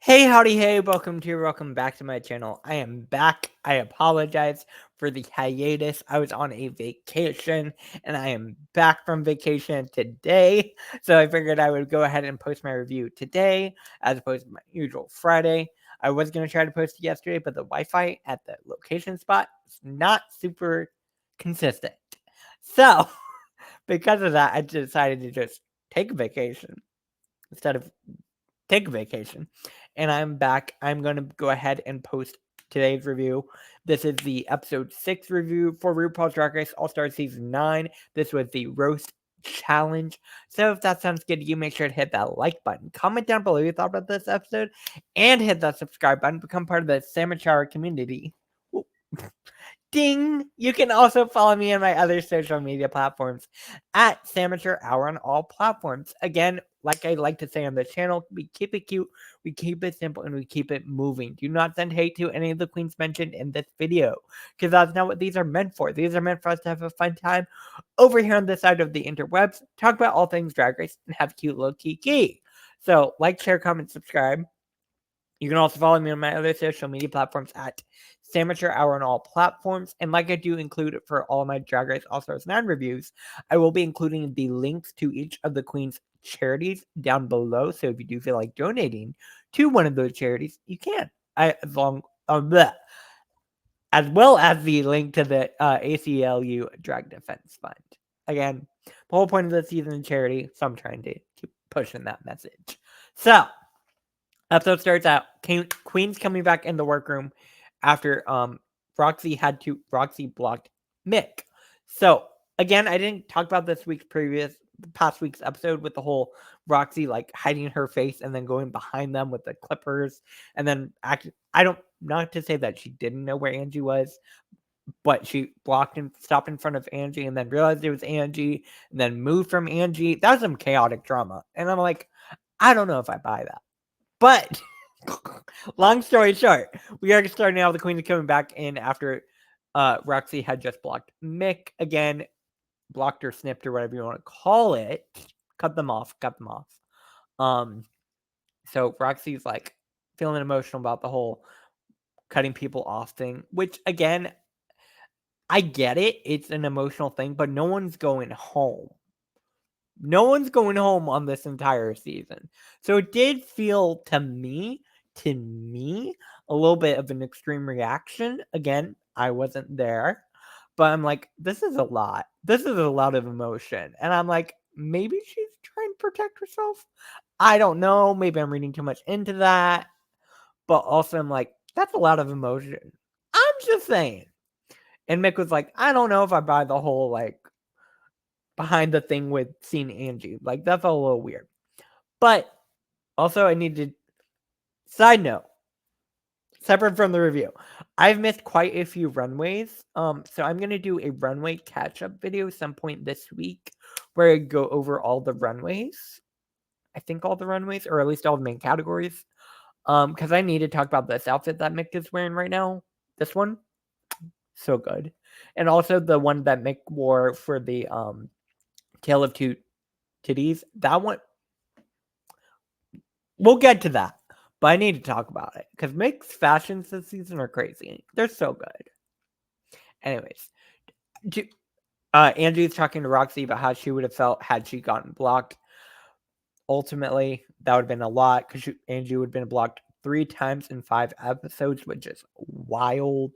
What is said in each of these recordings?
Hey, howdy, hey, welcome back to my channel. I am back. I apologize for the hiatus. I was on a vacation and I am back from vacation today. So I figured I would go ahead and post my review today as opposed to my usual Friday. I was going to try to post it yesterday, but the Wi-Fi at the location spot is not super consistent. So because of that, I decided to just take a vacation instead of take a vacation. And I'm back. I'm going to go ahead and post today's review. This is the episode 6 review for RuPaul's Drag Race All-Star Season 9. This was the Roast Challenge. So if that sounds good to you, make sure to hit that like button. Comment down below your thought about this episode. And hit that subscribe button. Become part of the Sandwich community. Ding! You can also follow me on my other social media platforms at Samature Hour on all platforms. Again, like I like to say on the channel, we keep it cute, we keep it simple, and we keep it moving. Do not send hate to any of the queens mentioned in this video, because that's not what these are meant for. These are meant for us to have a fun time over here on this side of the interwebs, talk about all things Drag Race, and have cute little kiki. So, like, share, comment, subscribe. You can also follow me on my other social media platforms at Sandwicher Hour on all platforms. And like I do include for all of my Drag Race All Stars 9 reviews, I will be including the links to each of the Queen's charities down below. So if you do feel like donating to one of those charities, you can. As well as the link to the ACLU Drag Defense Fund. Again, the whole point of the season is charity, so I'm trying to keep pushing that message. So, episode starts out Queen's coming back in the workroom after Roxy blocked Mick. So again, I didn't talk about this past week's episode with the whole Roxy like hiding her face and then going behind them with the clippers and then not to say that she didn't know where Angie was, but she blocked and stopped in front of Angie and then realized it was Angie and then moved from Angie. That was some chaotic drama. And I'm like, I don't know if I buy that. But long story short, we are starting out. The Queen is coming back in after Roxy had just blocked Mick again, blocked or snipped or whatever you want to call it. Cut them off. So Roxy's like feeling emotional about the whole cutting people off thing, which again, I get it. It's an emotional thing, but no one's going home. No one's going home on this entire season. So it did feel to me, a little bit of an extreme reaction. Again, I wasn't there, but I'm like, this is a lot. This is a lot of emotion. And I'm like, maybe she's trying to protect herself. I don't know. Maybe I'm reading too much into that. But also, I'm like, that's a lot of emotion. I'm just saying. And Mick was like, I don't know if I buy the whole like behind the thing with seeing Angie. Like, that felt a little weird. But also, I need to side note, separate from the review, I've missed quite a few runways. So I'm gonna do a runway catch-up video some point this week where I go over all the runways. I think all the runways, or at least all the main categories. Because I need to talk about this outfit that Mick is wearing right now. This one, so good. And also the one that Mick wore for the Tale of Two Titties. That one, we'll get to that. But I need to talk about it because Mick's fashions this season are crazy. They're so good. Anyways, Angie's talking to Roxy about how she would have felt had she gotten blocked. Ultimately, that would have been a lot because Angie would have been blocked 3 times in 5 episodes, which is wild.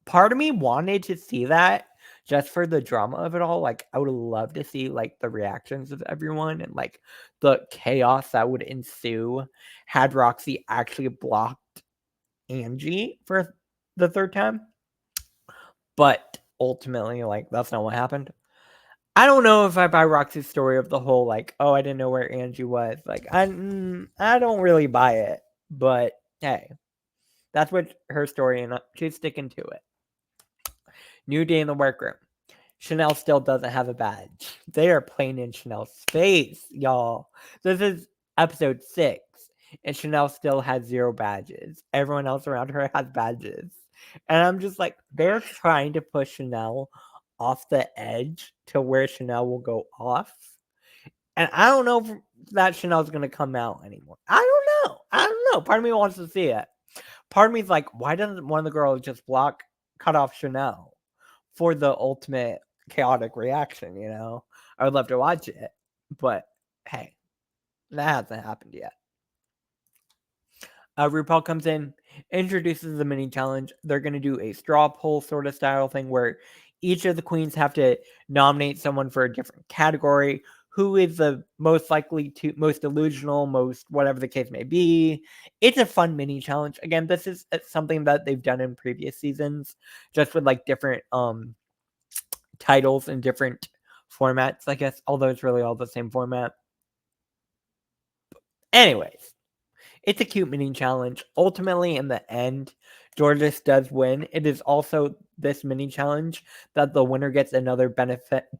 Part of me wanted to see that just for the drama of it all. Like, I would love to see like the reactions of everyone and like the chaos that would ensue had Roxy actually blocked Angie for the 3rd time. But ultimately, like, that's not what happened. I don't know if I buy Roxy's story of the whole like, oh, I didn't know where Angie was. Like, I don't really buy it. But hey, that's what her story, and she's sticking to it. New day in the workroom. Chanel still doesn't have a badge. They are playing in Chanel's face, y'all. This is episode 6, and Chanel still has 0 badges. Everyone else around her has badges. And I'm just like, they're trying to push Chanel off the edge to where Chanel will go off. And I don't know if that Chanel's gonna come out anymore. I don't know. Part of me wants to see it. Part of me's like, why doesn't one of the girls just cut off Chanel for the ultimate chaotic reaction? I would love to watch it, but hey, that hasn't happened yet. RuPaul comes in, introduces the mini challenge. They're going to do a straw poll sort of style thing where each of the queens have to nominate someone for a different category. Who is the most likely to, most delusional, most whatever the case may be. It's a fun mini challenge. Again, this is something that they've done in previous seasons, just with like different titles and different formats, I guess, although it's really all the same format. Anyways, it's a cute mini challenge. Ultimately, in the end, Georges does win. It is also this mini challenge that the winner gets another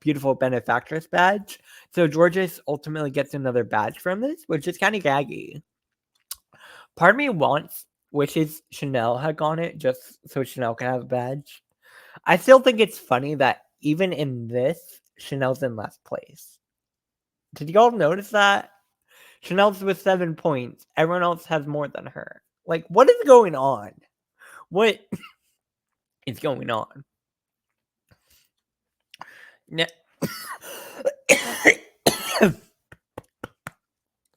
beautiful benefactress badge. So Georges ultimately gets another badge from this, which is kind of gaggy. Part of me wishes Chanel had gone it just so Chanel can have a badge. I still think it's funny that even in this, Chanel's in last place. Did y'all notice that? Chanel's with 7 points. Everyone else has more than her. Like, what is going on? What is going on? Now,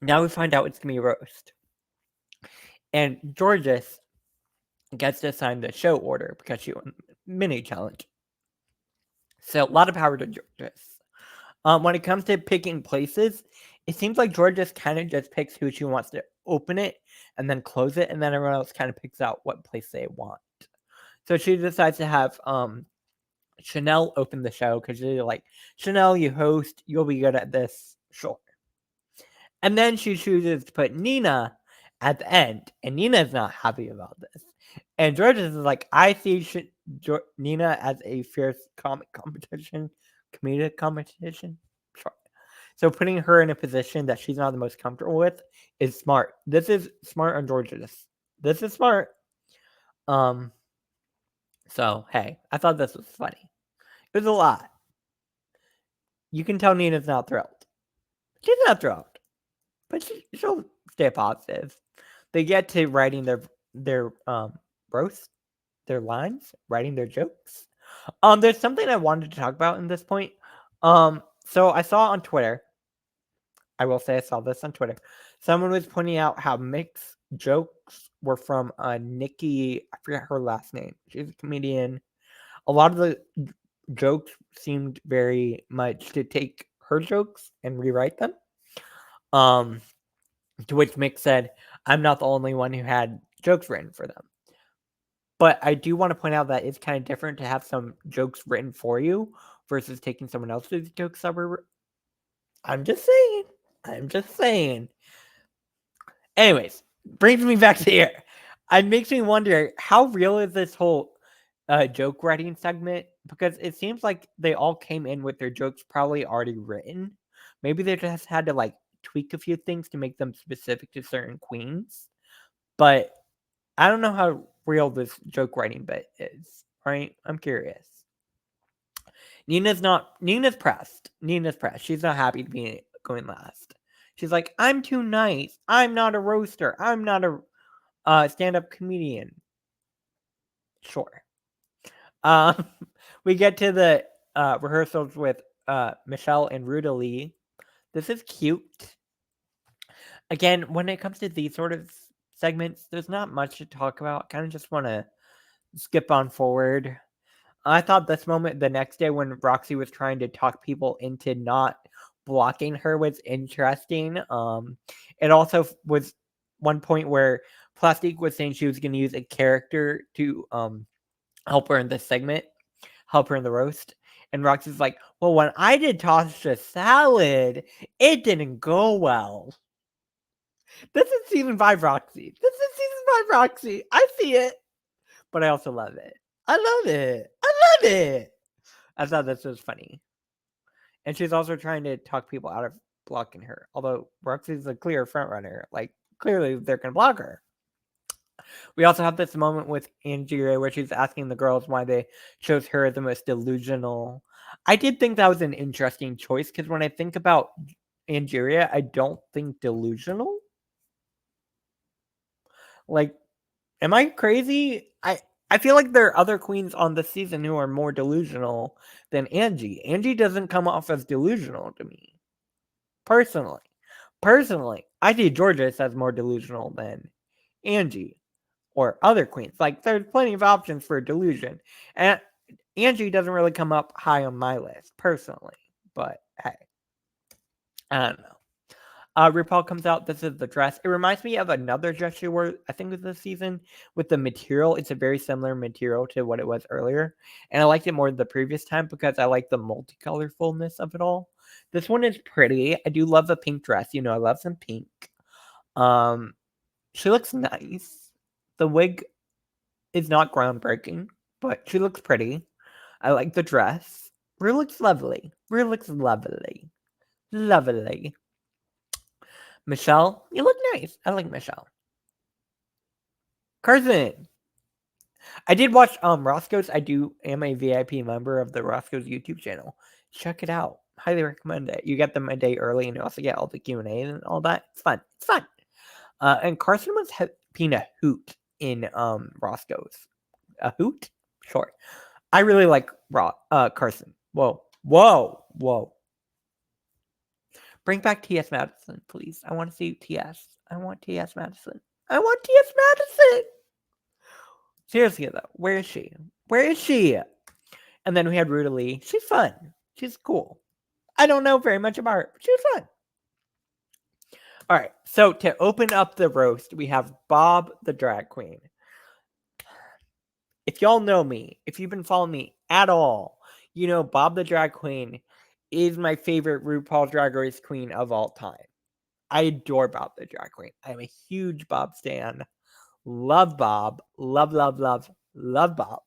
now we find out it's going to be a roast. And Georges gets to assign the show order because she won mini challenge. So, a lot of power to Georges. When it comes to picking places, it seems like Georges kind of just picks who she wants to open it and then close it, and then everyone else kind of picks out what place they want. So she decides to have Chanel open the show because she's like, Chanel, you host, you'll be good at this, sure. And then she chooses to put Nina at the end, and Nina's not happy about this. And Georges is like, I see Nina as a fierce comedic competition. Sure. So putting her in a position that she's not the most comfortable with is smart. This is smart on Georges. This is smart. So hey, I thought this was funny. It was a lot. You can tell Nina's not thrilled. She's not thrilled, but she'll stay positive. They get to writing their roast, their lines, writing their jokes. There's something I wanted to talk about in this point. So I saw on Twitter. I will say I saw this on Twitter. Someone was pointing out how mixed jokes were from Nikki. I forget her last name. She's a comedian. A lot of the jokes seemed very much to take her jokes and rewrite them. To which Mick said, I'm not the only one who had jokes written for them. But I do want to point out that it's kind of different to have some jokes written for you versus taking someone else's jokes that were. I'm just saying. Anyways, brings me back to here. It makes me wonder, how real is this whole joke writing segment? Because it seems like they all came in with their jokes probably already written. Maybe they just had to like tweak a few things to make them specific to certain queens. But I don't know how real this joke writing bit is, right? I'm curious. Nina's pressed. She's not happy to be going last. She's like, I'm too nice. I'm not a roaster. I'm not a stand-up comedian. Sure. We get to the rehearsals with Michelle and Rudalee. This is cute. Again, when it comes to these sort of segments, there's not much to talk about. Kind of just want to skip on forward. I thought this moment the next day when Roxy was trying to talk people into not blocking her was interesting. It also was one point where Plastique was saying she was going to use a character to help her in this segment, help her in the roast. And Roxy's like, well, when I did Tasha Salad, it didn't go well. This is season 5 Roxy. I see it. But I also love it. I love it. I thought this was funny. And she's also trying to talk people out of blocking her. Although Roxy's a clear frontrunner. Like, clearly they're going to block her. We also have this moment with Angie Ray where she's asking the girls why they chose her as the most delusional. I did think that was an interesting choice because when I think about Angeria, I don't think delusional. Like, am I crazy? I feel like there are other queens on the season who are more delusional than Angie. Angie doesn't come off as delusional to me. Personally. I see Georges as more delusional than Angie or other queens. Like, there's plenty of options for delusion. And Angie doesn't really come up high on my list, personally. But hey, I don't know. RuPaul comes out. This is the dress. It reminds me of another dress she wore, I think it was this season, with the material. It's a very similar material to what it was earlier. And I liked it more the previous time because I like the multicolorfulness of it all. This one is pretty. I do love the pink dress. You know, I love some pink. Um, she looks nice. The wig is not groundbreaking, but she looks pretty. I like the dress. Rue looks lovely. Rue looks lovely. Lovely. Michelle, you look nice. I like Michelle. Carson. I did watch Roscoe's. I am a VIP member of the Roscoe's YouTube channel. Check it out. Highly recommend it. You get them a day early and you also get all the Q&A and all that. It's fun. It's fun. And Carson was being a hoot in Roscoe's. A hoot? Sure. I really like Carson. Whoa. Bring back T.S. Madison, please. I want to see T.S. I want T.S. Madison. I want T.S. Madison. Seriously, though, where is she? Where is she? And then we had Ruta Lee. She's fun. She's cool. I don't know very much about her, but she's fun. All right, so to open up the roast, we have Bob the drag queen. If y'all know me, if you've been following me at all, you know Bob the drag queen is my favorite RuPaul's Drag Race queen of all time. I adore Bob the drag queen. I'm a huge Bob stan. Love Bob. Love Bob.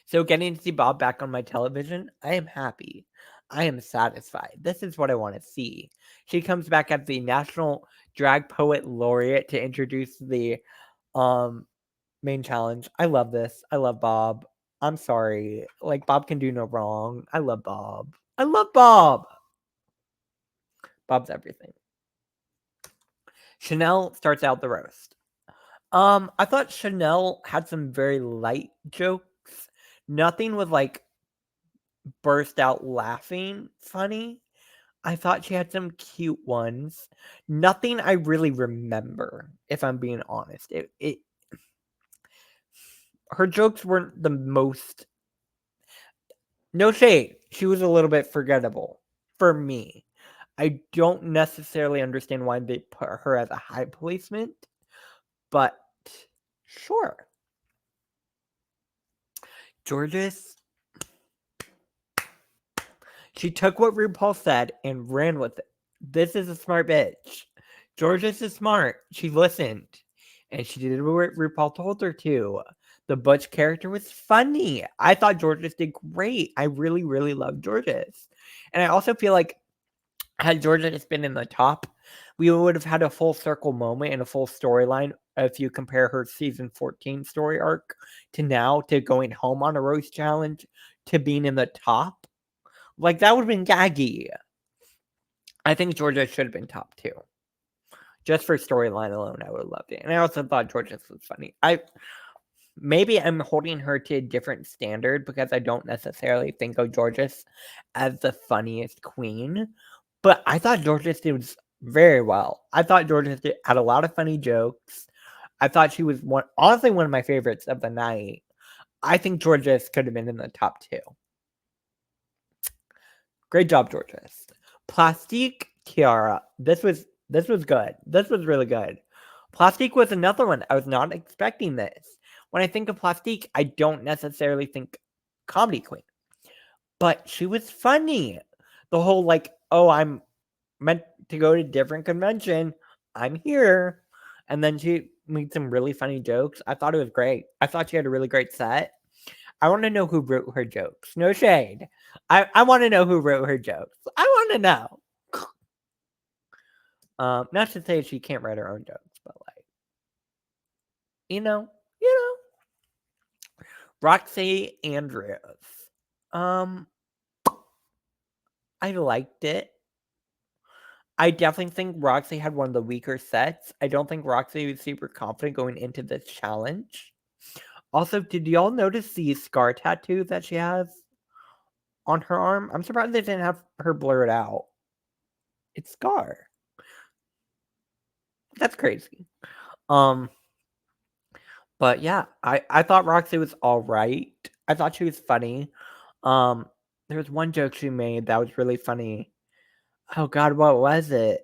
So getting to see Bob back on my television, I am happy. I am satisfied. This is what I want to see. She comes back as the National Drag Poet Laureate to introduce the main challenge. I love this. I love Bob. I'm sorry. Like, Bob can do no wrong. I love Bob. I love Bob. Bob's everything. Chanel starts out the roast. I thought Chanel had some very light jokes. Nothing was like burst out laughing funny. I thought she had some cute ones. Nothing I really remember, if I'm being honest. Her jokes weren't the most. No shade. She was a little bit forgettable for me. I don't necessarily understand why they put her as a high placement, but sure. Georges, she took what RuPaul said and ran with it. This is a smart bitch. Georges is smart. She listened. And she did what RuPaul told her to. The Butch character was funny. I thought Georges did great. I really, really love Georges. And I also feel like had Georges been in the top, we would have had a full circle moment and a full storyline if you compare her season 14 story arc to now, to going home on a roast challenge, to being in the top. Like, that would have been gaggy. I think Georges should have been top 2. Just for storyline alone, I would have loved it. And I also thought Georges was funny. Maybe I'm holding her to a different standard because I don't necessarily think of Georges as the funniest queen. But I thought Georges did very well. I thought Georges had a lot of funny jokes. I thought she was honestly one of my favorites of the night. I think Georges could have been in the top 2. Great job, Georges. Plastique Tiara. This was good. This was really good. Plastique was another one. I was not expecting this. When I think of Plastique, I don't necessarily think comedy queen. But she was funny. The whole like, oh, I'm meant to go to a different convention. I'm here. And then she made some really funny jokes. I thought it was great. I thought she had a really great set. I want to know who wrote her jokes. No shade. I want to know who wrote her jokes. I want to know. Not to say she can't write her own jokes, but like, you know, Roxy Andrews. I liked it. I definitely think Roxy had one of the weaker sets. I don't think Roxy was super confident going into this challenge. Also, did y'all notice the scar tattoo that she has on her arm? I'm surprised they didn't have her blur it out. It's Scar. That's crazy. But yeah, I thought Roxy was alright. I thought she was funny. There was one joke she made that was really funny. Oh god, what was it?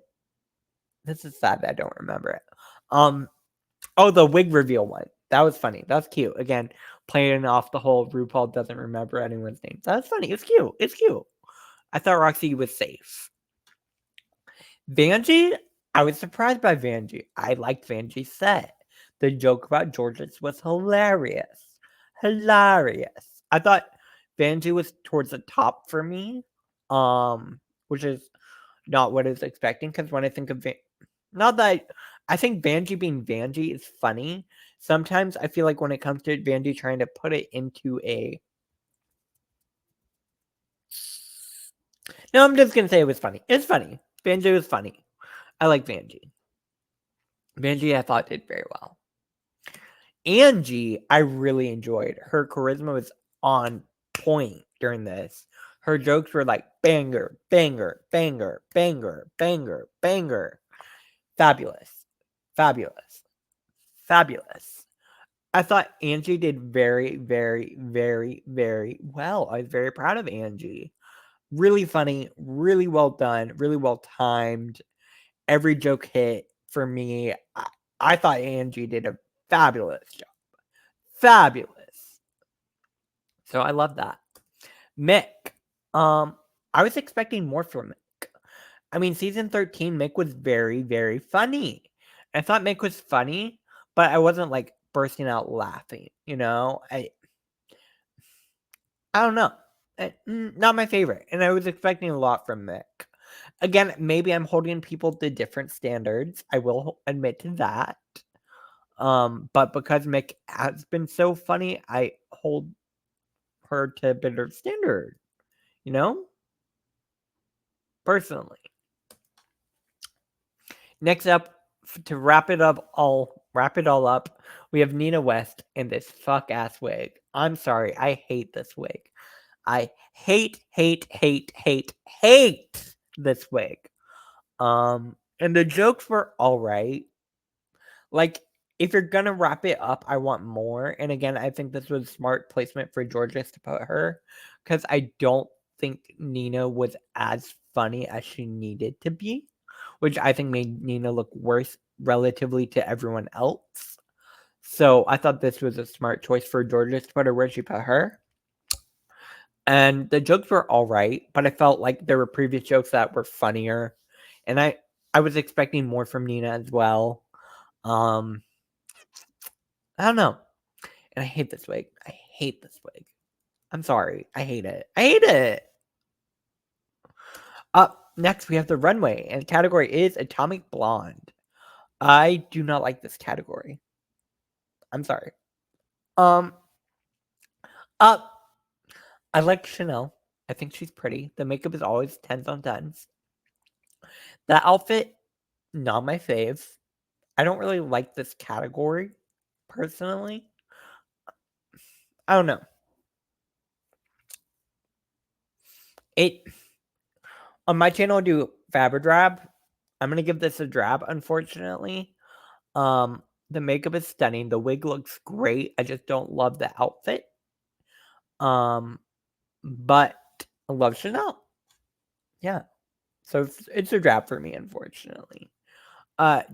This is sad that I don't remember it. Oh, the wig reveal one. That was funny. That was cute. Again, playing off the whole RuPaul doesn't remember anyone's name. That was funny. It's cute. It's cute. I thought Roxy was safe. Vanjie, I was surprised by Vanjie. I liked Vanjie's set. The joke about Georges was hilarious. Hilarious. I thought Vanjie was towards the top for me, which is not what I was expecting, because when I think of not that I think Vanjie being Vanjie is funny. Sometimes I feel like when it comes to Vanjie trying to put it into a... No, I'm just going to say it was funny. It's funny. Vanjie was funny. I like Vanjie. Vanjie, I thought, did very well. Angie, I really enjoyed. Her charisma was on point during this. Her jokes were like banger, banger, banger, banger, banger, banger. Fabulous. Fabulous. Fabulous. I thought Angie did very, very, very, very well. I was very proud of Angie. Really funny, really well done, really well timed. Every joke hit for me. I thought Angie did a fabulous job. Fabulous. So I love that. Mick. I was expecting more from Mick. I mean, season 13, Mick was very, very funny. I thought Mick was funny, but I wasn't like bursting out laughing, you know? I don't know. Not my favorite. And I was expecting a lot from Mick. Again, maybe I'm holding people to different standards. I will admit to that. But because Mick has been so funny, I hold her to a better standard, you know? Personally. Next up, to wrap it all up, we have Nina West in this fuck ass wig. I'm sorry, I hate this wig. I hate this wig. And the jokes were alright. Like, if you're gonna wrap it up, I want more. And again, I think this was smart placement for Georges to put her, because I don't think Nina was as funny as she needed to be, which I think made Nina look worse relatively to everyone else. So I thought this was a smart choice for Georges to put her where she put her. And the jokes were all right, but I felt like there were previous jokes that were funnier. And I was expecting more from Nina as well. I don't know. And I hate this wig. I hate this wig. I'm sorry. I hate it. I hate it. Up next, we have the runway, and the category is Atomic Blonde. I do not like this category. I'm sorry. Up. I like Chanel. I think she's pretty. The makeup is always 10s on 10s. The outfit, not my fave. I don't really like this category, personally. I don't know. It on my channel I do Fab or Drab. I'm gonna give this a drab, unfortunately. The makeup is stunning. The wig looks great. I just don't love the outfit. But I love Chanel. Yeah. So it's a drab for me, unfortunately.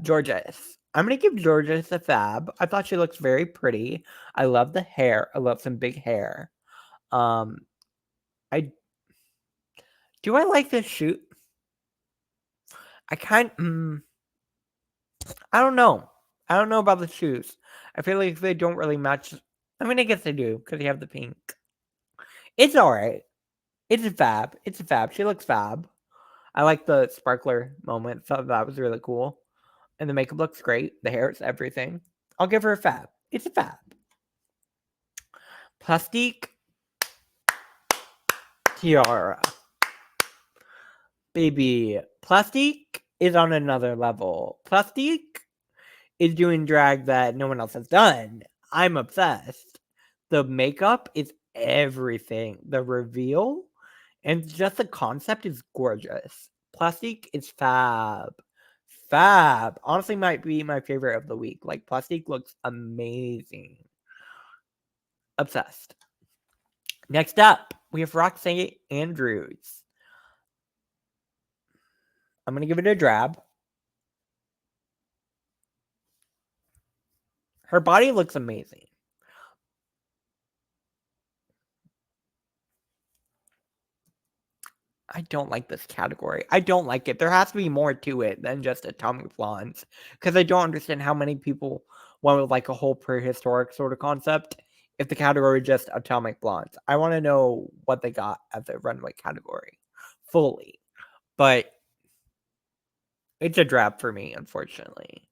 Georges. I'm gonna give Georges a fab. I thought she looks very pretty. I love the hair. I love some big hair. I do I like this shoot? I don't know. I don't know about the shoes. I feel like they don't really match. I mean, I guess they do because they have the pink. It's alright. It's a fab. It's a fab. She looks fab. I like the sparkler moment. Thought that was really cool. And the makeup looks great. The hair is everything. I'll give her a fab. It's a fab. Plastique Tiara. Baby. Plastique is on another level. Plastique is doing drag that no one else has done. I'm obsessed. The makeup is everything. The reveal and just the concept is gorgeous. Plastique is fab. Fab. Honestly, might be my favorite of the week. Like, Plastique looks amazing. Obsessed. Next up, we have Roxanne Andrews. I'm going to give it a drab. Her body looks amazing. I don't like this category. I don't like it. There has to be more to it than just atomic blondes. Because I don't understand how many people want like a whole prehistoric sort of concept if the category is just atomic blondes. I want to know what they got as a runway category fully. But it's a drab for me, unfortunately.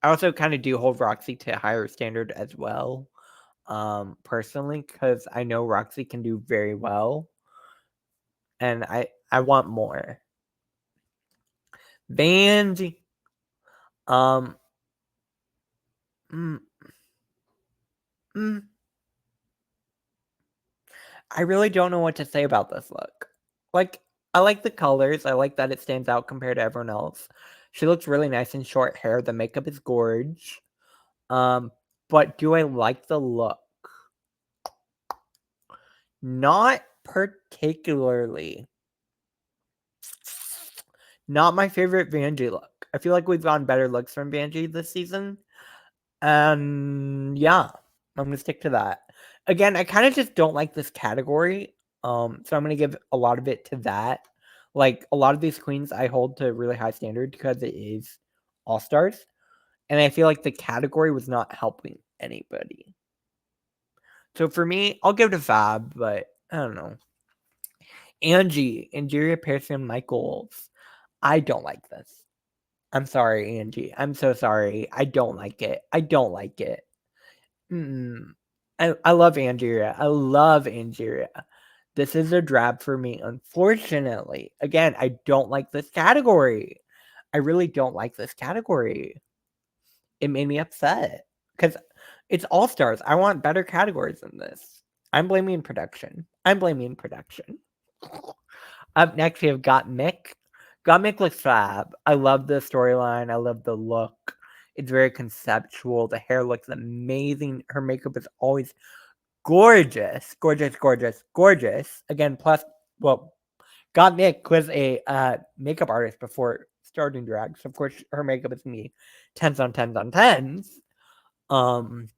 I also kind of do hold Roxy to a higher standard as well, personally, because I know Roxy can do very well. And I want more. Vanjie. Um. Mm, mm, I really don't know what to say about this look. Like, I like the colors. I like that it stands out compared to everyone else. She looks really nice in short hair. The makeup is gorge. But do I like the look? Not particularly. Not my favorite Vanjie look. I feel like we've gotten better looks from Vanjie this season. And yeah, I'm gonna stick to that. Again, I kind of just don't like this category. So I'm gonna give a lot of it to that. Like, a lot of these queens I hold to a really high standard because it is all stars. And I feel like the category was not helping anybody. So for me, I'll give it a Fab, but I don't know. Angeria Pearson Michaels. I don't like this. I'm sorry, Angie. I'm so sorry. I don't like it. I don't like it. I love Angeria. I love Angeria. This is a drab for me, unfortunately. Again, I don't like this category. I really don't like this category. It made me upset because it's all stars. I want better categories than this. I'm blaming production. I'm blaming production. Up next, we have Got Mick. Got Mick looks fab. I love the storyline. I love the look. It's very conceptual. The hair looks amazing. Her makeup is always gorgeous. Gorgeous, gorgeous, gorgeous. Again, plus, well, Got Mick was a makeup artist before starting drag. So, of course, her makeup is going to be 10s on 10s on 10s.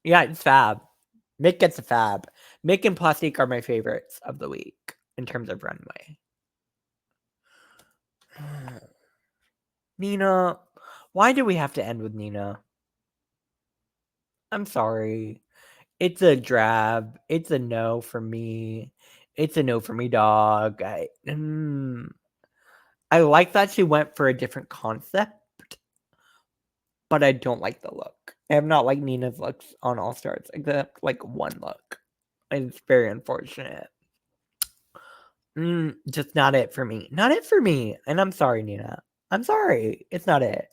Yeah, it's fab. Mick gets a fab. Mick and Plastique are my favorites of the week in terms of runway. Nina. Why do we have to end with Nina? I'm sorry. It's a drab. It's a no for me. It's a no for me, dog. I like that she went for a different concept, but I don't like the look. I have not liked Nina's looks on All Stars, except like one look. It's very unfortunate. Just not it for me. Not it for me. And I'm sorry, Nina. I'm sorry. It's not it.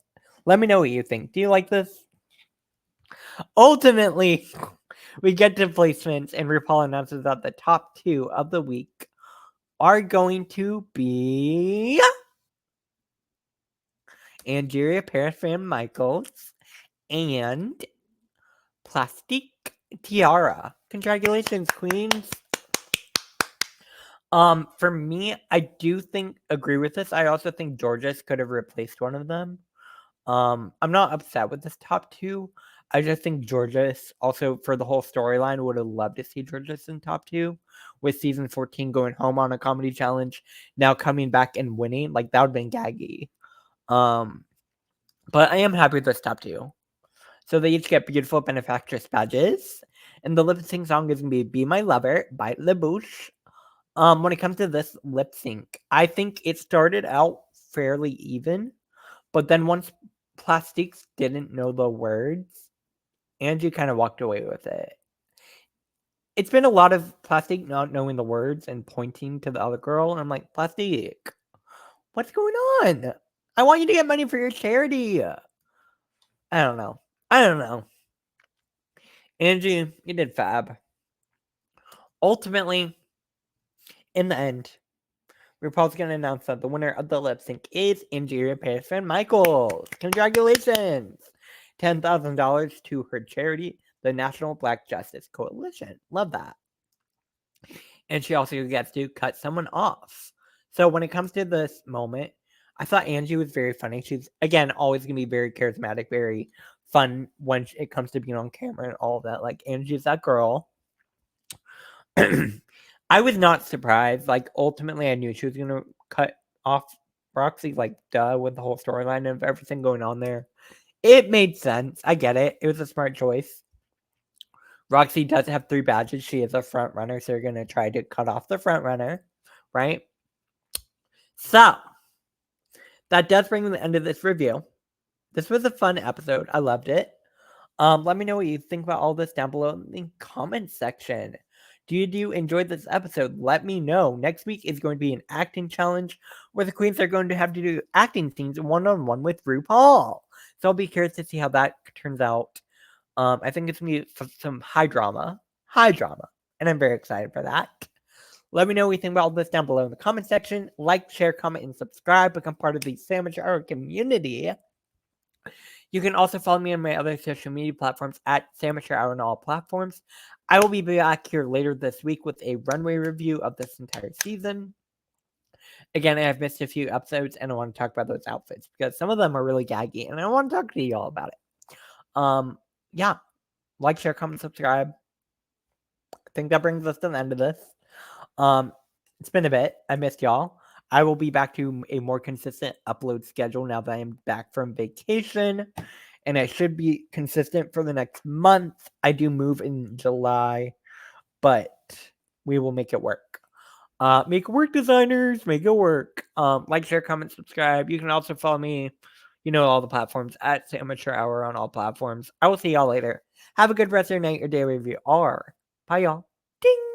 Let me know what you think. Do you like this? Ultimately, we get to placements, and RuPaul announces that the top 2 of the week are going to be Angeria Parafan Michaels and Plastique Tiara. Congratulations, queens. For me, I do agree with this. I also think Georges could have replaced one of them. I'm not upset with this top 2. I just think Georges, also for the whole storyline, would have loved to see Georges in top 2. With season 14 going home on a comedy challenge, now coming back and winning, like, that would have been gaggy. But I am happy with this top 2. So they each get beautiful benefactress badges. And the lip sync song is going to be My Lover by Le Bouche. When it comes to this lip sync, I think it started out fairly even. But then once Plastiques didn't know the words, Angie kind of walked away with it. It's been a lot of Plastique not knowing the words and pointing to the other girl. And I'm like, Plastique, What's going on? I want you to get money for your charity. I don't know. Angie, you did fab. Ultimately, in the end, RuPaul's going to announce that the winner of the lip sync is Angeria Pearson Michaels. Congratulations! $10,000 to her charity, the National Black Justice Coalition. Love that. And she also gets to cut someone off. So when it comes to this moment, I thought Angie was very funny. She's, again, always going to be very charismatic, very fun when it comes to being on camera and all of that. Like, Angie's that girl. I was not surprised. Like, ultimately, I knew she was going to cut off Roxy, like, duh, with the whole storyline of everything going on there. It made sense. I get it. It was a smart choice. Roxy does have 3 badges. She is a front runner, so they're going to try to cut off the front runner, right? So, that does bring the end of this review. This was a fun episode. I loved it. Let me know what you think about all this down below in the comments section. Do you enjoy this episode? Let me know. Next week is going to be an acting challenge where the queens are going to have to do acting scenes one-on-one with RuPaul. So I'll be curious to see how that turns out. I think it's going to be some high drama, and I'm very excited for that. Let me know what you think about all this down below in the comment section. Like, share, comment, and subscribe. Become part of the Sandwich Hour community. You can also follow me on my other social media platforms at Sandwich Hour on all platforms. I will be back here later this week with a runway review of this entire season. Again, I have missed a few episodes, and I want to talk about those outfits because some of them are really gaggy, and I want to talk to y'all about it. Yeah. Like, share, comment, subscribe. I think that brings us to the end of this. It's been a bit. I missed y'all. I will be back to a more consistent upload schedule now that I'm back from vacation, and I should be consistent for the next month. I do move in July, but we will make it work. Make it work, designers. Make it work. Like, share, comment, subscribe. You can also follow me, all the platforms at Amateur Hour on all platforms. I will see y'all later. Have a good rest of your night or day wherever you are. Bye, y'all. Ding!